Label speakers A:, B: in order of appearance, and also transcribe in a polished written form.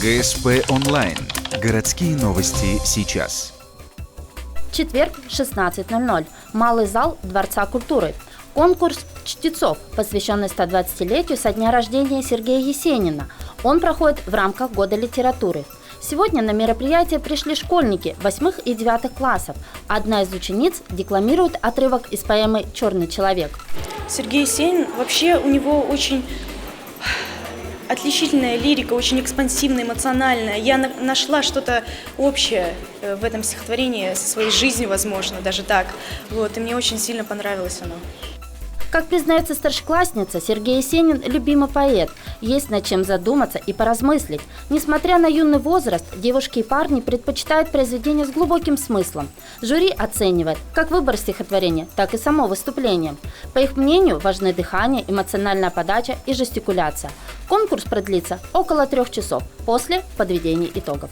A: ГСП онлайн. Городские новости сейчас.
B: Четверг, 16:00. Малый зал Дворца культуры. Конкурс чтецов, посвященный 120-летию со дня рождения Сергея Есенина. Он проходит в рамках Года литературы. Сегодня на мероприятие пришли школьники 8 и 9 классов. Одна из учениц декламирует отрывок из поэмы «Черный человек».
C: Сергей Есенин, вообще у него очень отличительная лирика, очень экспансивная, эмоциональная. Я нашла что-то общее в этом стихотворении со своей жизнью, возможно, даже так. И мне очень сильно понравилось оно.
B: Как признается старшеклассница, Сергей Есенин – любимый поэт. Есть над чем задуматься и поразмыслить. Несмотря на юный возраст, девушки и парни предпочитают произведения с глубоким смыслом. Жюри оценивает как выбор стихотворения, так и само выступление. По их мнению, важны дыхание, эмоциональная подача и жестикуляция. Конкурс продлится около 3 часов после подведения итогов.